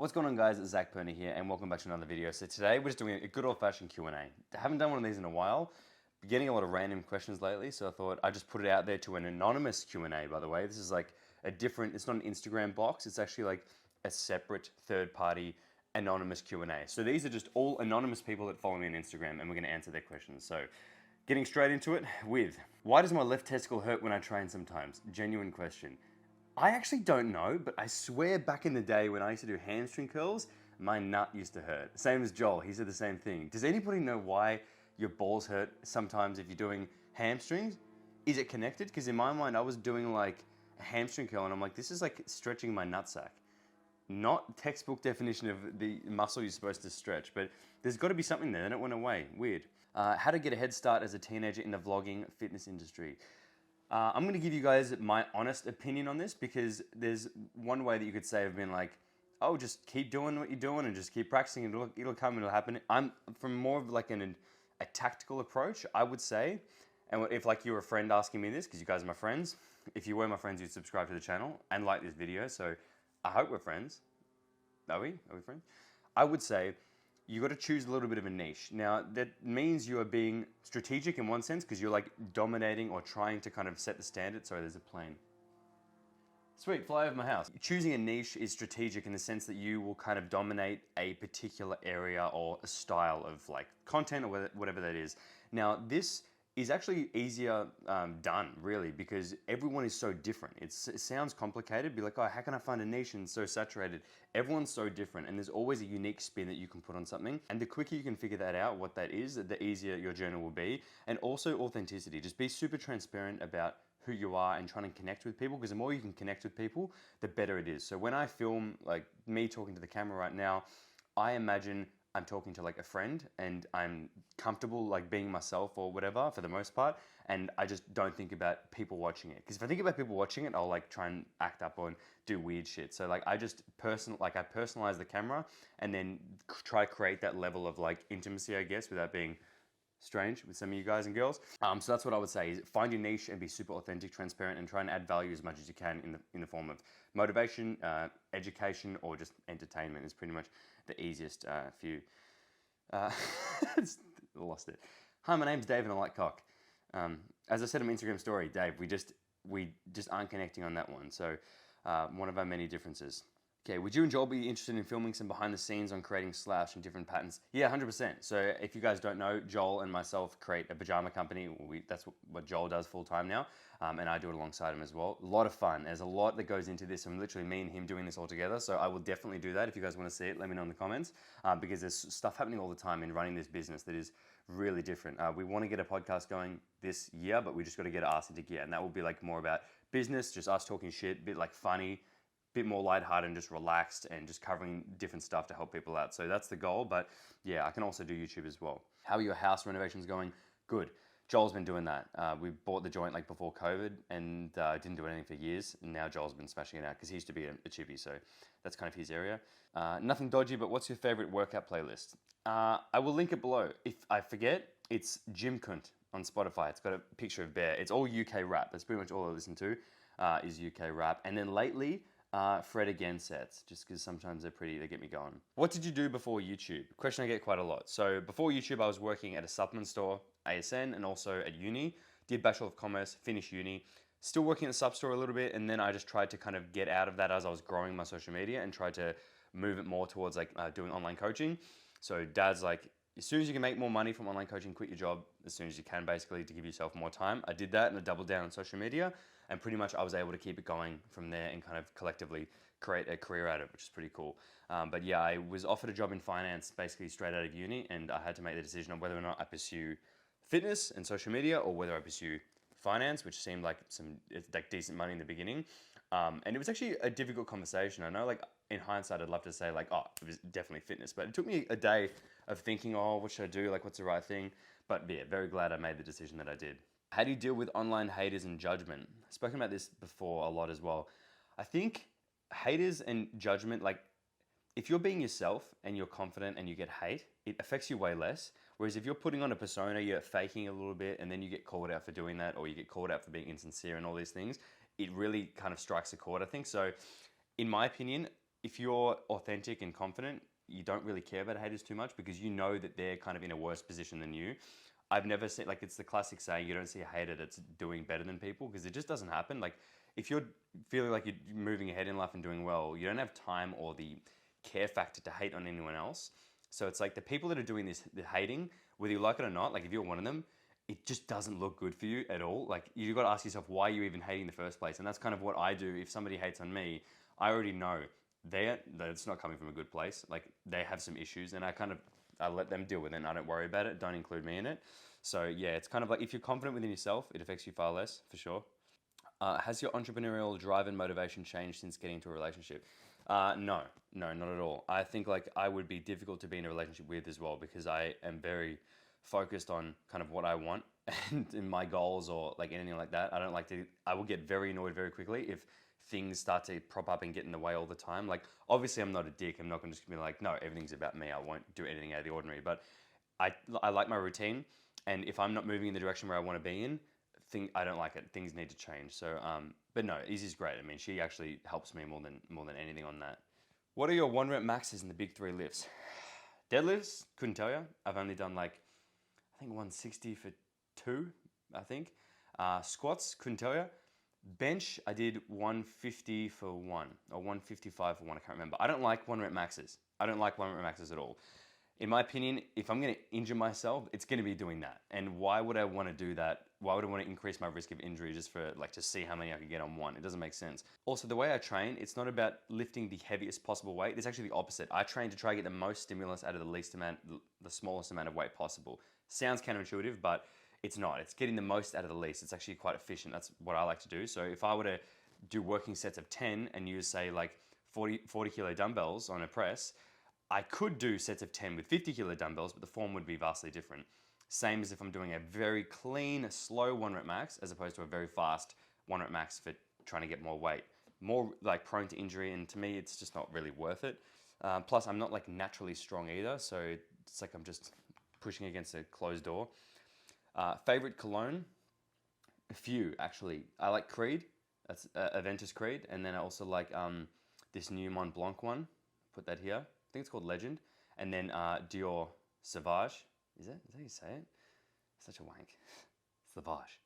What's going on, guys? It's Zach Perna here and welcome back to another video. So today we're just doing a good old-fashioned Q&A. I haven't done one of these in a while. Been getting a lot of random questions lately, so I thought I'd just put it out there to an anonymous Q&A, by the way. This is like a different, it's not an Instagram box, it's actually like a separate third-party anonymous Q&A. So these are just all anonymous people that follow me on Instagram and we're gonna answer their questions. So getting straight into it with, why does my left testicle hurt when I train sometimes? Genuine question. I actually don't know, but I swear back in the day when I used to do hamstring curls, my nut used to hurt. Same as Joel, he said the same thing. Does anybody know why your balls hurt sometimes if you're doing hamstrings? Is it connected? Because in my mind, I was doing like a hamstring curl and I'm like, this is like stretching my nutsack. Not textbook definition of the muscle you're supposed to stretch, but there's gotta be something there and it went away, weird. How to get a head start as a teenager in the vlogging fitness industry. I'm going to give you guys my honest opinion on this because there's one way that you could say I've been like, oh, just keep doing what you're doing and just keep practicing and it'll come, it'll happen. I'm from more of like a tactical approach, I would say. And if like you're a friend asking me this, because you guys are my friends, if you were my friends, you'd subscribe to the channel and like this video. So I hope we're friends. Are we? Are we friends? I would say you got to choose a little bit of a niche. Now, that means you are being strategic in one sense because you're like dominating or trying to kind of set the standard. Sorry, there's a plane. Sweet, fly over my house. Choosing a niche is strategic in the sense that you will kind of dominate a particular area or a style of like content or whatever that is. Now, this is actually easier done, really, because everyone is so different. It sounds complicated, be like, oh, how can I find a niche and so saturated? Everyone's so different, and there's always a unique spin that you can put on something. And the quicker you can figure that out, what that is, the easier your journey will be. And also authenticity. Just be super transparent about who you are and trying to connect with people, because the more you can connect with people, the better it is. So when I film, like me talking to the camera right now, I imagine I'm talking to like a friend and I'm comfortable like being myself or whatever for the most part, and I just don't think about people watching it. Because if I think about people watching it, I'll like try and act up or do weird shit. So like I just personalize the camera and then try to create that level of like intimacy, I guess, without being strange with some of you guys and girls. So that's what I would say is find your niche and be super authentic, transparent, and try and add value as much as you can in the form of motivation, education, or just entertainment is pretty much the easiest few. Lost it. Hi, my name's Dave and I like cock. As I said in my Instagram story, Dave, we just aren't connecting on that one. So one of our many differences. Okay, would you and Joel be interested in filming some behind the scenes on creating slash and different patterns? Yeah, 100%. So if you guys don't know, Joel and myself create a pajama company. That's what Joel does full time now, and I do it alongside him as well. A lot of fun. There's a lot that goes into this, and literally me and him doing this all together. So I will definitely do that. If you guys want to see it, let me know in the comments, because there's stuff happening all the time in running this business that is really different. We want to get a podcast going this year, but we just got to get our ass into gear, and that will be like more about business, just us talking shit, a bit like funny, bit more lighthearted and just relaxed and just covering different stuff to help people out. So that's the goal, but yeah, I can also do YouTube as well. How are your house renovations going? Good. Joel's been doing that. We bought the joint like before COVID and didn't do anything for years. And now Joel's been smashing it out because he used to be a chippy, so that's kind of his area. Nothing dodgy, but what's your favorite workout playlist? I will link it below. If I forget, it's Jim Kunt on Spotify. It's got a picture of Bear. It's all UK rap. That's pretty much all I listen to is UK rap. And then lately, Fred Again sets, just because sometimes they get me going. What did you do before YouTube? Question I get quite a lot. So before YouTube, I was working at a supplement store, ASN, and also at uni. Did Bachelor of Commerce, finished uni. Still working at the sub store a little bit, and then I just tried to kind of get out of that as I was growing my social media and tried to move it more towards like doing online coaching. So Dad's like, as soon as you can make more money from online coaching, quit your job as soon as you can, basically, to give yourself more time. I did that and I doubled down on social media. And pretty much I was able to keep it going from there and kind of collectively create a career out of it, which is pretty cool. But yeah, I was offered a job in finance basically straight out of uni, and I had to make the decision on whether or not I pursue fitness and social media or whether I pursue finance, which seemed like some decent money in the beginning. And it was actually a difficult conversation. I know like in hindsight, I'd love to say like, oh, it was definitely fitness, but it took me a day of thinking, oh, what should I do? Like, what's the right thing? But yeah, very glad I made the decision that I did. How do you deal with online haters and judgment? I've spoken about this before a lot as well. I think haters and judgment, like if you're being yourself and you're confident and you get hate, it affects you way less. Whereas if you're putting on a persona, you're faking a little bit and then you get called out for doing that, or you get called out for being insincere and all these things, it really kind of strikes a chord, I think. So in my opinion, if you're authentic and confident, you don't really care about haters too much because you know that they're kind of in a worse position than you. I've never seen, like, it's the classic saying, you don't see a hater that's doing better than people, because it just doesn't happen. Like, if you're feeling like you're moving ahead in life and doing well, you don't have time or the care factor to hate on anyone else. So it's like the people that are doing this, the hating, whether you like it or not, like if you're one of them, it just doesn't look good for you at all. Like, you've got to ask yourself why you're even hating in the first place. And that's kind of what I do. If somebody hates on me, I already know it's not coming from a good place. Like, they have some issues, and I let them deal with it, and I don't worry about it. Don't include me in it. So yeah, it's kind of like, if you're confident within yourself, it affects you far less, for sure. Has your entrepreneurial drive and motivation changed since getting into a relationship? No, not at all. I think, like, I would be difficult to be in a relationship with as well, because I am very focused on kind of what I want and in my goals, or like anything like that. I will get very annoyed very quickly if things start to prop up and get in the way all the time. Like, obviously I'm not a dick. I'm not going to just be like, no, everything's about me. I won't do anything out of the ordinary. But I like my routine. And if I'm not moving in the direction where I want to be in, I don't like it. Things need to change. So, but no, Izzy's great. I mean, she actually helps me more than anything on that. What are your 1 rep maxes in the big 3 lifts? Deadlifts, couldn't tell you. I've only done, like, I think 160 for 2, I think. Squats, couldn't tell you. Bench, I did 150 for 1, or 155 for 1, I can't remember. I don't like 1 rep maxes. I don't like 1 rep maxes at all. In my opinion, if I'm going to injure myself, it's going to be doing that. And why would I want to do that? Why would I want to increase my risk of injury just for, like, to see how many I could get on one? It doesn't make sense. Also, the way I train, it's not about lifting the heaviest possible weight. It's actually the opposite. I train to try to get the most stimulus out of the smallest amount of weight possible. Sounds counterintuitive, but it's not. It's getting the most out of the least. It's actually quite efficient. That's what I like to do. So if I were to do working sets of 10 and use, say, like 40 kilo dumbbells on a press, I could do sets of 10 with 50 kilo dumbbells, but the form would be vastly different. Same as if I'm doing a very clean, slow 1 rep max, as opposed to a very fast 1 rep max for trying to get more weight. More, like, prone to injury, and to me, it's just not really worth it. Plus, I'm not, like, naturally strong either, so it's like I'm just pushing against a closed door. Favorite cologne? A few, actually. I like Creed. That's Aventus Creed. And then I also like this new Mont Blanc one. Put that here. I think it's called Legend. And then Dior Sauvage. Is that how you say it? Such a wank. Sauvage.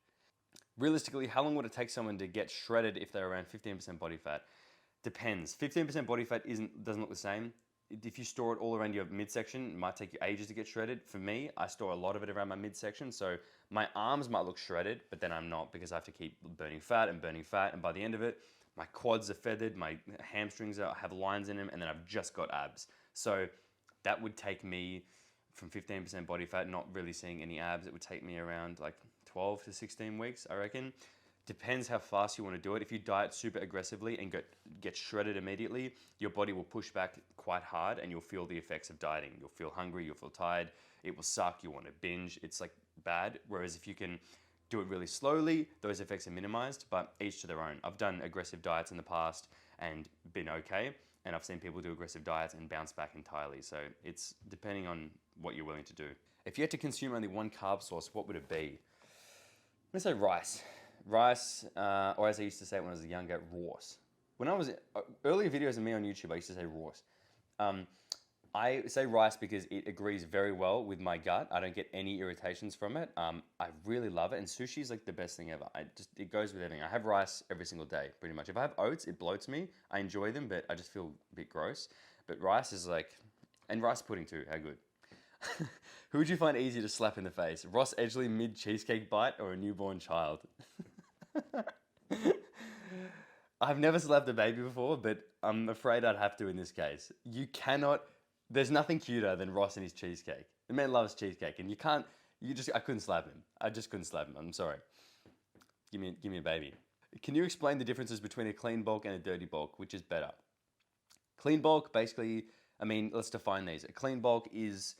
Realistically, how long would it take someone to get shredded if they're around 15% body fat? Depends. 15% body fat doesn't look the same. If you store it all around your midsection, it might take you ages to get shredded. For me, I store a lot of it around my midsection, so my arms might look shredded, but then I'm not, because I have to keep burning fat, and by the end of it, my quads are feathered, my hamstrings have lines in them, and then I've just got abs. So that would take me, from 15% body fat, not really seeing any abs, it would take me around like 12 to 16 weeks, I reckon. Depends how fast you want to do it. If you diet super aggressively and get shredded immediately, your body will push back quite hard, and you'll feel the effects of dieting. You'll feel hungry, you'll feel tired, it will suck, you'll want to binge. It's like bad. Whereas if you can do it really slowly, those effects are minimized, but each to their own. I've done aggressive diets in the past and been okay, and I've seen people do aggressive diets and bounce back entirely. So it's depending on what you're willing to do. If you had to consume only one carb source, what would it be? I'm gonna say rice. Rice, or as I used to say when I was younger, Raw's. When I was earlier videos of me on YouTube, I used to say Raw's. I say rice because it agrees very well with my gut. I don't get any irritations from it. I really love it, and sushi is like the best thing ever. It goes with everything. I have rice every single day, pretty much. If I have oats, it bloats me. I enjoy them, but I just feel a bit gross. But rice is like, and rice pudding too. How good. Who would you find easier to slap in the face? Ross Edgley mid-cheesecake bite, or a newborn child? I've never slapped a baby before, but I'm afraid I'd have to in this case. There's nothing cuter than Ross and his cheesecake. The man loves cheesecake, and I couldn't slap him. I just couldn't slap him. I'm sorry. Give me a baby. Can you explain the differences between a clean bulk and a dirty bulk? Which is better? Clean bulk, basically, let's define these. A clean bulk is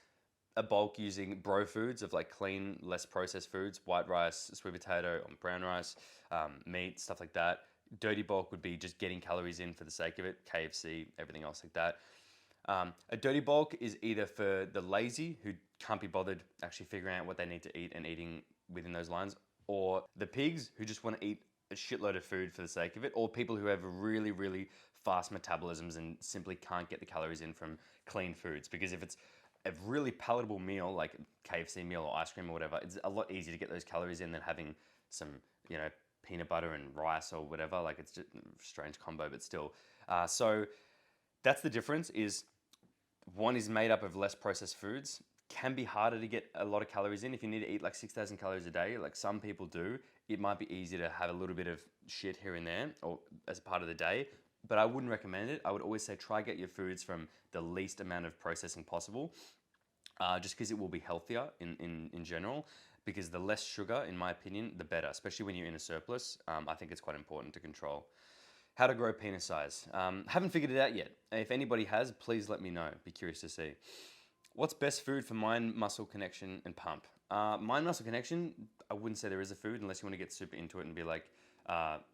a bulk using bro foods of like clean, less processed foods, white rice, sweet potato, brown rice, meat, stuff like that. Dirty bulk would be just getting calories in for the sake of it, KFC, everything else like that. A dirty bulk is either for the lazy who can't be bothered actually figuring out what they need to eat and eating within those lines, or the pigs who just want to eat a shitload of food for the sake of it, or people who have a really, really fast metabolisms and simply can't get the calories in from clean foods. Because if it's a really palatable meal, like KFC meal or ice cream or whatever, it's a lot easier to get those calories in than having some, peanut butter and rice or whatever. Like, it's just a strange combo, but still. So that's the difference. Is one is made up of less processed foods. Can be harder to get a lot of calories in. If you need to eat like 6,000 calories a day, like some people do, it might be easy to have a little bit of shit here and there or as part of the day, but I wouldn't recommend it. I would always say try get your foods from the least amount of processing possible, just because it will be healthier in general, because the less sugar, in my opinion, the better, especially when you're in a surplus. I think it's quite important to control. How to grow penis size. Haven't figured it out yet. If anybody has, please let me know. Be curious to see. What's best food for mind, muscle connection, and pump? Mind, muscle connection, I wouldn't say there is a food unless you want to get super into it and be like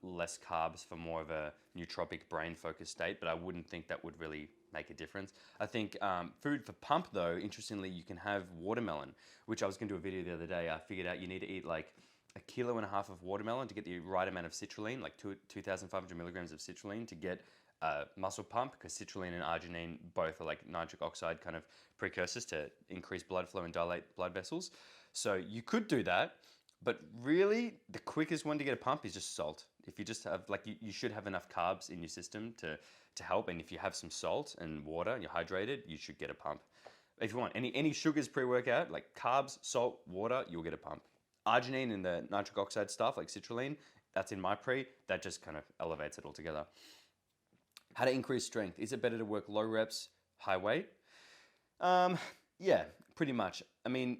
less carbs for more of a nootropic brain-focused state, but I wouldn't think that would really make a difference. I think food for pump, though, interestingly, you can have watermelon, which I was going to do a video the other day. I figured out you need to eat like 1.5 kilos of watermelon to get the right amount of citrulline, like 2,500 milligrams of citrulline to get muscle pump, because citrulline and arginine both are like nitric oxide kind of precursors to increase blood flow and dilate blood vessels. So you could do that, but really the quickest one to get a pump is just salt. If you just have, like, you should have enough carbs in your system to help, and if you have some salt and water and you're hydrated, you should get a pump. If you want any sugars pre-workout, like carbs, salt, water, you'll get a pump. Arginine and the nitric oxide stuff like citrulline, that's in my pre, that just kind of elevates it altogether. How to increase strength. Is it better to work low reps, high weight? Yeah, pretty much. I mean,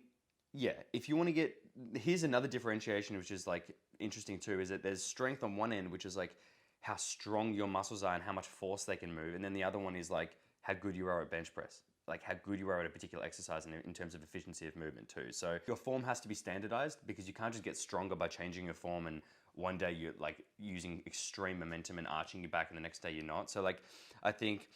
yeah, if you want to get, here's another differentiation, which is like interesting too, is that there's strength on one end, which is like how strong your muscles are and how much force they can move. And then the other one is like how good you are at bench press, like how good you are at a particular exercise in terms of efficiency of movement too. So your form has to be standardized, because you can't just get stronger by changing your form and one day you're like using extreme momentum and arching your back and the next day you're not. So like, I think,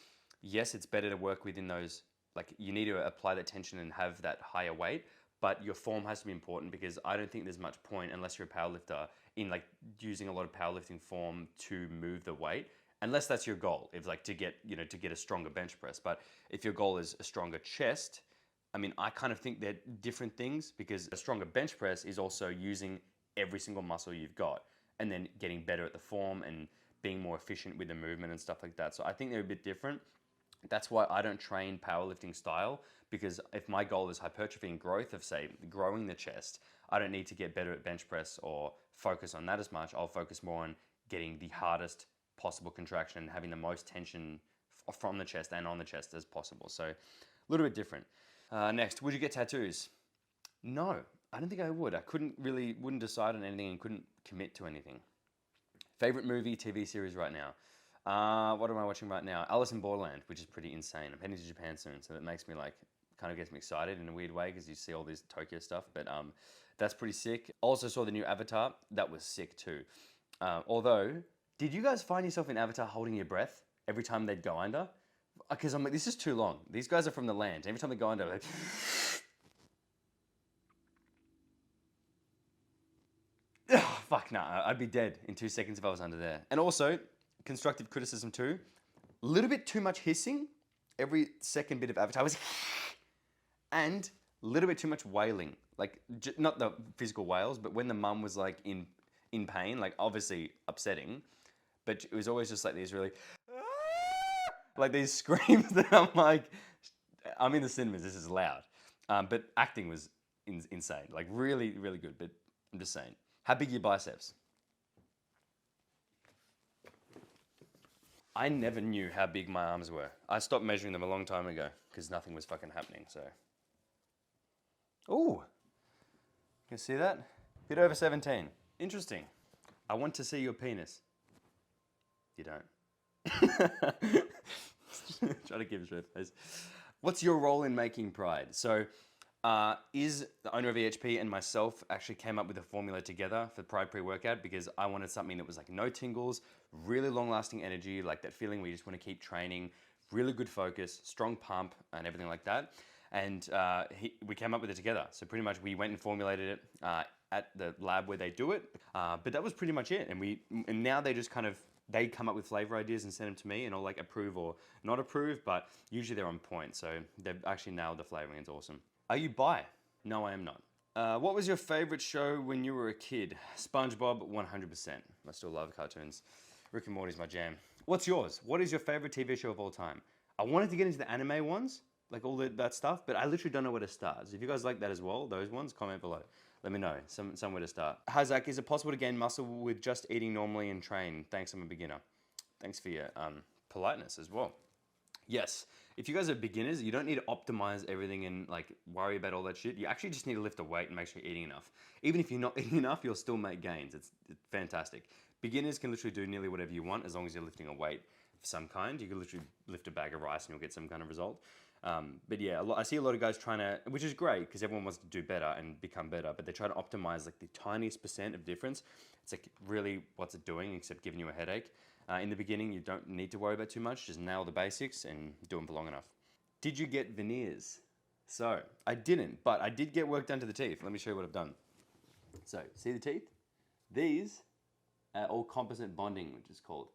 yes, it's better to work within those, like you need to apply that tension and have that higher weight, but your form has to be important, because I don't think there's much point, unless you're a powerlifter, in like using a lot of powerlifting form to move the weight, unless that's your goal, if like to get a stronger bench press. But if your goal is a stronger chest, I mean, I kind of think they're different things, because a stronger bench press is also using every single muscle you've got and then getting better at the form and being more efficient with the movement and stuff like that. So I think they're a bit different. That's why I don't train powerlifting style, because if my goal is hypertrophy and growth of, say, growing the chest, I don't need to get better at bench press or focus on that as much. I'll focus more on getting the hardest possible contraction and having the most tension from the chest and on the chest as possible. So a little bit different. Next, would you get tattoos? No, I don't think I would. I wouldn't decide on anything and couldn't commit to anything. Favorite movie, TV series right now? What am I watching right now? Alice in Borderland, which is pretty insane. I'm heading to Japan soon, so that makes me like, kind of gets me excited in a weird way, because you see all this Tokyo stuff, but that's pretty sick. Also saw the new Avatar. That was sick too. Although, did you guys find yourself in Avatar holding your breath every time they'd go under? Because I'm like, this is too long. These guys are from the land. Every time they go under, like... Oh, fuck, nah, I'd be dead in 2 seconds if I was under there. And also, constructive criticism too, a little bit too much hissing every second bit of Avatar was and a little bit too much wailing, like not the physical wails, but when the mum was like in pain, like obviously upsetting, but it was always just like these really like these screams that I'm like, I'm in the cinemas, this is loud, but acting was insane, like really, really good. But I'm just saying, how big are your biceps? I never knew how big my arms were. I stopped measuring them a long time ago because nothing was fucking happening, so. Ooh, you see that? Bit over 17. Interesting. I want to see your penis. You don't. Try to give a straight face. What's your role in making Pride? So, is the owner of EHP and myself actually came up with a formula together for Pride pre-workout, because I wanted something that was like no tingles, really long-lasting energy, like that feeling where you just want to keep training, really good focus, strong pump, and everything like that. And we came up with it together. So pretty much we went and formulated it at the lab where they do it. But that was pretty much it. And now they just kind of they come up with flavor ideas and send them to me, and I'll like approve or not approve, but usually they're on point. So they've actually nailed the flavoring. It's awesome. Are you bi? No, I am not. What was your favorite show when you were a kid? SpongeBob, 100%. I still love cartoons. Rick and Morty's my jam. What's yours? What is your favorite TV show of all time? I wanted to get into the anime ones, like all that stuff, but I literally don't know where to start. So if you guys like that as well, those ones, comment below. Let me know, somewhere to start. Hi Zach, is it possible to gain muscle with just eating normally and train? Thanks, I'm a beginner. Thanks for your politeness as well. Yes, if you guys are beginners, you don't need to optimize everything and like worry about all that shit. You actually just need to lift a weight and make sure you're eating enough. Even if you're not eating enough, you'll still make gains. It's fantastic. Beginners can literally do nearly whatever you want as long as you're lifting a weight of some kind. You can literally lift a bag of rice and you'll get some kind of result. But yeah, I see a lot of guys trying to, which is great because everyone wants to do better and become better, but they try to optimize like the tiniest % of difference. It's like really what's it doing except giving you a headache. In the beginning, you don't need to worry about too much. Just nail the basics and do them for long enough. Did you get veneers? So I didn't, but I did get work done to the teeth. Let me show you what I've done. So see the teeth? These are all composite bonding, which is called.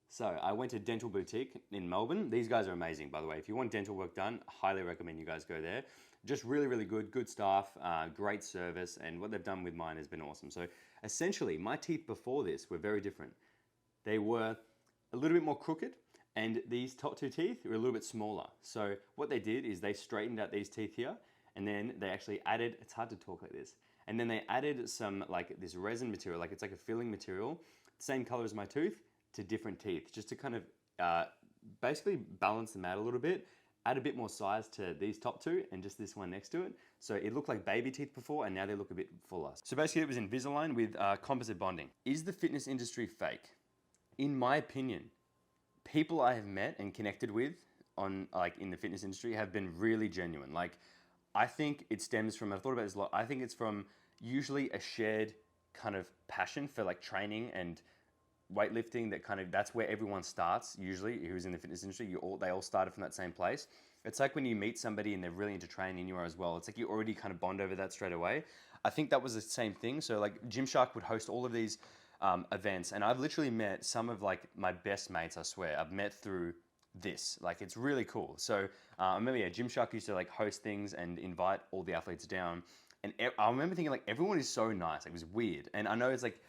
So I went to Dental Boutique in Melbourne. These guys are amazing, by the way. If you want dental work done, highly recommend you guys go there. Just really, really good staff, great service, and what they've done with mine has been awesome. So essentially, my teeth before this were very different. They were a little bit more crooked, and these top two teeth were a little bit smaller. So what they did is they straightened out these teeth here, and then they actually added, it's hard to talk like this, and then they added some like this resin material, like it's like a filling material, same color as my tooth, to different teeth, just to kind of basically balance them out a little bit, add a bit more size to these top two and just this one next to it. So it looked like baby teeth before and now they look a bit fuller. So basically it was Invisalign with composite bonding. Is the fitness industry fake? In my opinion, people I have met and connected with on like in the fitness industry have been really genuine. Like I think it stems from, I've thought about this a lot, I think it's from usually a shared kind of passion for like training and weightlifting, that kind of, that's where everyone starts usually who's in the fitness industry. They all started from that same place. It's like when you meet somebody and they're really into training, you are as well. It's like you already kind of bond over that straight away. I think that was the same thing. So like Gymshark would host all of these events, and I've literally met some of like my best mates, I swear, I've met through this. Like it's really cool. So I remember, yeah, Gymshark used to like host things and invite all the athletes down. And I remember thinking like everyone is so nice. Like, it was weird. And I know it's like,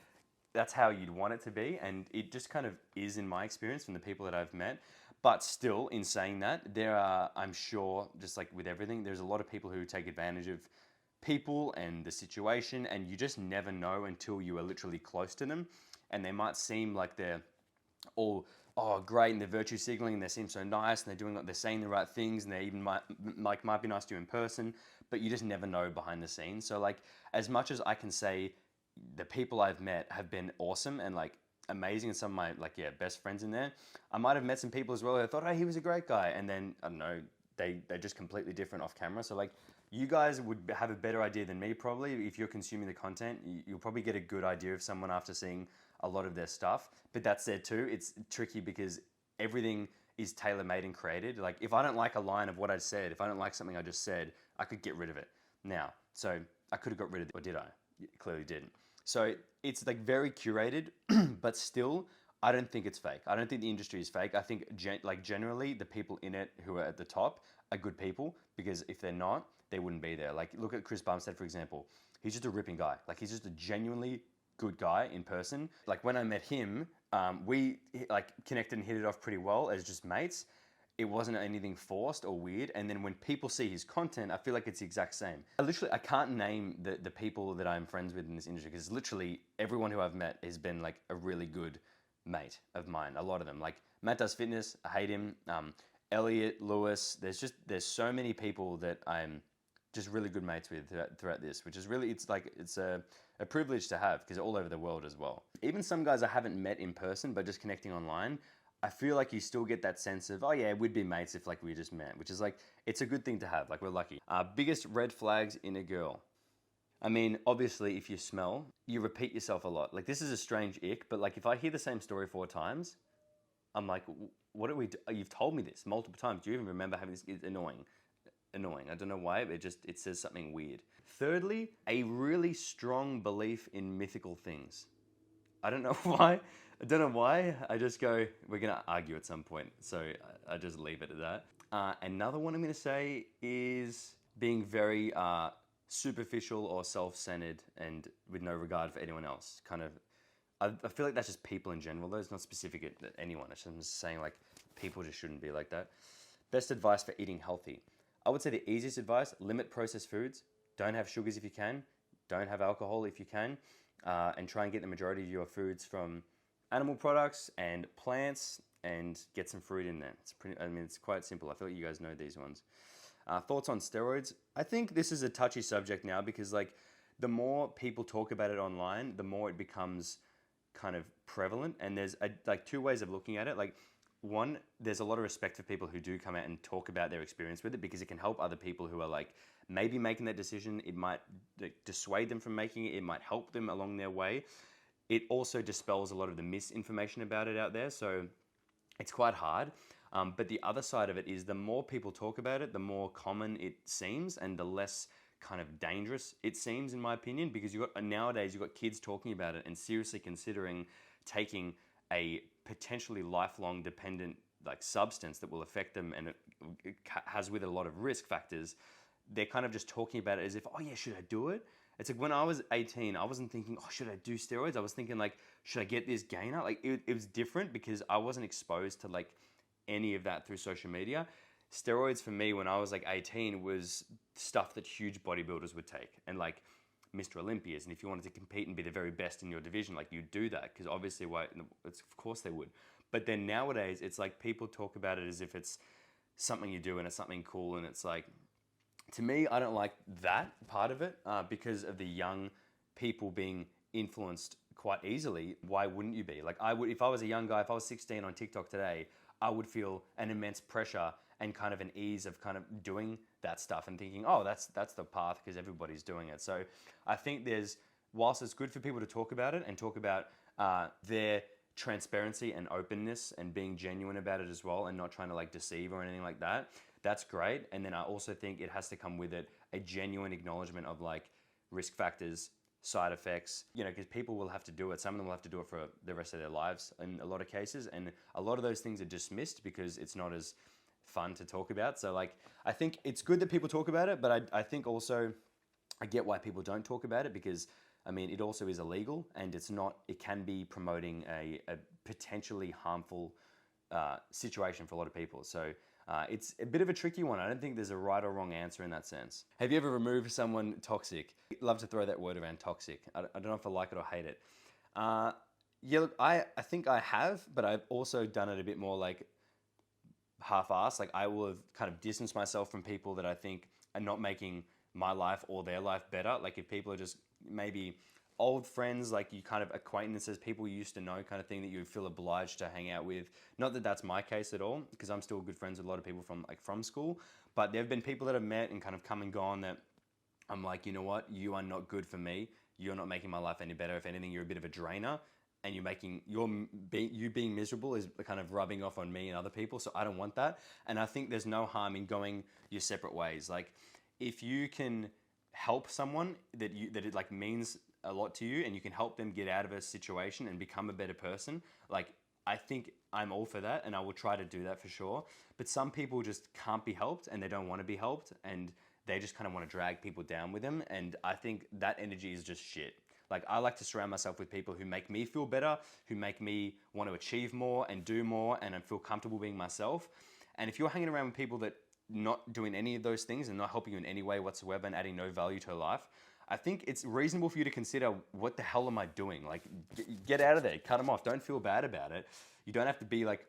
that's how you'd want it to be, and it just kind of is in my experience from the people that I've met. But still, in saying that, there are, I'm sure, just like with everything, there's a lot of people who take advantage of people and the situation, and you just never know until you are literally close to them. And they might seem like they're all, oh great, and they're virtue signaling, and they seem so nice, and they're saying the right things, and they even might be nice to you in person, but you just never know behind the scenes. So like, as much as I can say, the people I've met have been awesome and like amazing, and some of my like, yeah, best friends in there, I might have met some people as well who I thought, oh, he was a great guy, and then I don't know, they're just completely different off camera. So like, you guys would have a better idea than me probably. If you're consuming the content, you'll probably get a good idea of someone after seeing a lot of their stuff. But that said too, it's tricky because everything is tailor-made and created. Like if I don't like a line of what I said, if I don't like something I just said, I could get rid of it now. So I could have got rid of it, or did I? Clearly didn't. So it's like very curated, but still, I don't think it's fake. I don't think the industry is fake. I think like generally the people in it who are at the top are good people, because if they're not, they wouldn't be there. Like look at Chris Bumstead, for example. He's just a ripping guy. Like he's just a genuinely good guy in person. Like when I met him, we like connected and hit it off pretty well as just mates. It wasn't anything forced or weird. And then when people see his content, I feel like it's the exact same. I can't name the people that I'm friends with in this industry, because literally everyone who I've met has been like a really good mate of mine. A lot of them. Like Matt does fitness, I hate him. Elliot, Lewis, there's so many people that I'm just really good mates with throughout this, which is really, it's a privilege to have, because all over the world as well. Even some guys I haven't met in person, but just connecting online, I feel like you still get that sense of, oh yeah, we'd be mates if like we just met, which is like, it's a good thing to have, like we're lucky. Biggest red flags in a girl. I mean, obviously if you smell, you repeat yourself a lot. Like this is a strange ick, but like if I hear the same story 4 times, I'm like, what do we do? You've told me this multiple times. Do you even remember having this? It's annoying. I don't know why, but it says something weird. Thirdly, a really strong belief in mythical things. I don't know why. I don't know why. I just go, we're going to argue at some point. So I just leave it at that. Another one I'm going to say is being very superficial or self-centered and with no regard for anyone else. Kind of, I feel like that's just people in general, though. It's not specific at anyone. I'm just saying, like, people just shouldn't be like that. Best advice for eating healthy. I would say the easiest advice, limit processed foods. Don't have sugars if you can. Don't have alcohol if you can. And try and get the majority of your foods from animal products and plants, and get some fruit in there. It's quite simple. I feel like you guys know these ones. Thoughts on steroids? I think this is a touchy subject now because, like, the more people talk about it online, the more it becomes kind of prevalent. And there's like two ways of looking at it. Like, one, there's a lot of respect for people who do come out and talk about their experience with it, because it can help other people who are like maybe making that decision. It might dissuade them from making it. It might help them along their way. It also dispels a lot of the misinformation about it out there. So it's quite hard. But the other side of it is the more people talk about it, the more common it seems and the less kind of dangerous it seems, in my opinion, because nowadays you've got kids talking about it and seriously considering taking a potentially lifelong dependent like substance that will affect them, and it has with it a lot of risk factors. They're kind of just talking about it as if, oh yeah, should I do it? It's like when I was 18, I wasn't thinking, oh, should I do steroids? I was thinking like, should I get this gainer? Like it was different because I wasn't exposed to like any of that through social media. Steroids for me when I was like 18 was stuff that huge bodybuilders would take, and like Mr. Olympias. And if you wanted to compete and be the very best in your division, like you'd do that because obviously, of course they would. But then nowadays, it's like people talk about it as if it's something you do and it's something cool. And it's like, to me, I don't like that part of it because of the young people being influenced quite easily. Why wouldn't you be? Like I would, if I was a young guy, if I was 16 on TikTok today, I would feel an immense pressure and kind of an ease of kind of doing that stuff and thinking, oh, that's the path because everybody's doing it. So I think whilst it's good for people to talk about it and talk about their transparency and openness and being genuine about it as well and not trying to like deceive or anything like that, that's great. And then I also think it has to come with it a genuine acknowledgement of like risk factors, side effects, because people will have to do it. Some of them will have to do it for the rest of their lives in a lot of cases. And a lot of those things are dismissed because it's not as fun to talk about. So like, I think it's good that people talk about it, but I think also I get why people don't talk about it because I mean, it also is illegal and it can be promoting a potentially harmful situation for a lot of people. So it's a bit of a tricky one. I don't think there's a right or wrong answer in that sense. Have you ever removed someone toxic? Love to throw that word around, toxic. I don't know if I like it or hate it. Yeah, look, I think I have, but I've also done it a bit more like half-assed. Like I will have kind of distanced myself from people that I think are not making my life or their life better. Like if people are just maybe old friends, like you kind of acquaintances, people you used to know kind of thing that you feel obliged to hang out with. Not that that's my case at all, because I'm still good friends with a lot of people from school, but there have been people that I've met and kind of come and gone that I'm like, you know what, you are not good for me. You're not making my life any better. If anything, you're a bit of a drainer, and you being miserable is kind of rubbing off on me and other people. So I don't want that. And I think there's no harm in going your separate ways. Like if you can help someone that it like means a lot to you and you can help them get out of a situation and become a better person, like I think I'm all for that and I will try to do that for sure. But some people just can't be helped and they don't want to be helped and they just kind of want to drag people down with them. And I think that energy is just shit. Like I like to surround myself with people who make me feel better, who make me want to achieve more and do more and I feel comfortable being myself. And if you're hanging around with people that not doing any of those things and not helping you in any way whatsoever and adding no value to your life, I think it's reasonable for you to consider, what the hell am I doing? Like, get out of there, cut them off. Don't feel bad about it. You don't have to be like,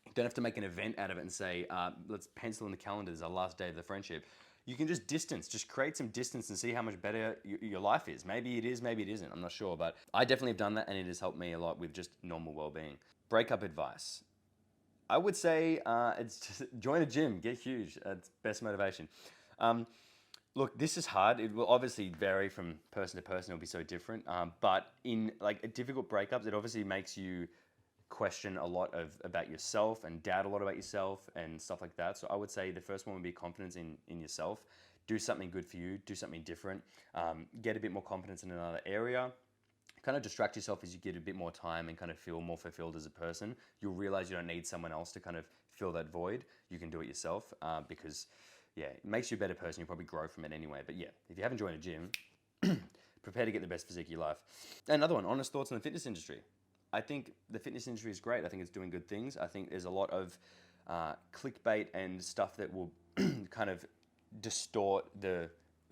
you don't have to make an event out of it and say, let's pencil in the calendar, this is our last day of the friendship. You can just create some distance and see how much better your life is. Maybe it is, maybe it isn't, I'm not sure. But I definitely have done that and it has helped me a lot with just normal well-being. Breakup advice. I would say it's just join a gym, get huge. It's best motivation. Look, this is hard. It will obviously vary from person to person. It'll be so different. But in like difficult breakups, it obviously makes you question a lot about yourself and doubt a lot about yourself and stuff like that. So I would say the first one would be confidence in yourself. Do something good for you. Do something different. Get a bit more confidence in another area. kind of distract yourself as you get a bit more time and kind of feel more fulfilled as a person. You'll realize you don't need someone else to kind of fill that void. You can do it yourself because, yeah, it makes you a better person. You'll probably grow from it anyway. But yeah, if you haven't joined a gym, prepare to get the best physique of your life. Another one, honest thoughts on the fitness industry. I think the fitness industry is great. I think it's doing good things. I think there's a lot of clickbait and stuff that will kind of distort the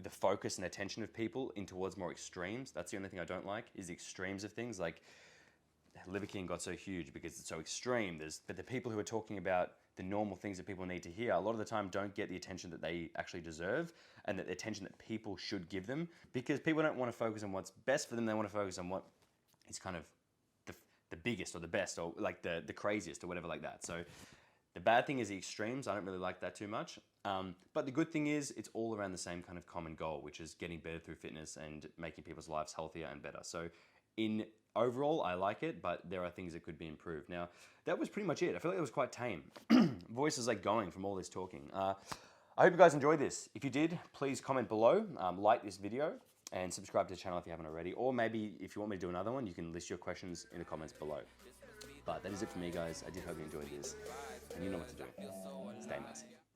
focus and attention of people in towards more extremes. That's the only thing I don't like, is the extremes of things. Like Liver King got so huge because it's so extreme. But the people who are talking about the normal things that people need to hear, a lot of the time don't get the attention that they actually deserve and the attention that people should give them, because people don't want to focus on what's best for them. They want to focus on what is kind of the biggest or the best or like the craziest or whatever like that. So the bad thing is the extremes. I don't really like that too much. But the good thing is it's all around the same kind of common goal, which is getting better through fitness and making people's lives healthier and better. So in overall, I like it, but there are things that could be improved. Now, that was pretty much it. I feel like it was quite tame. Voice is like going from all this talking. I hope you guys enjoyed this. If you did, please comment below, like this video, and subscribe to the channel if you haven't already. Or maybe if you want me to do another one, you can list your questions in the comments below. But that is it for me, guys. I did hope you enjoyed this. And you know what to do. Stay massive.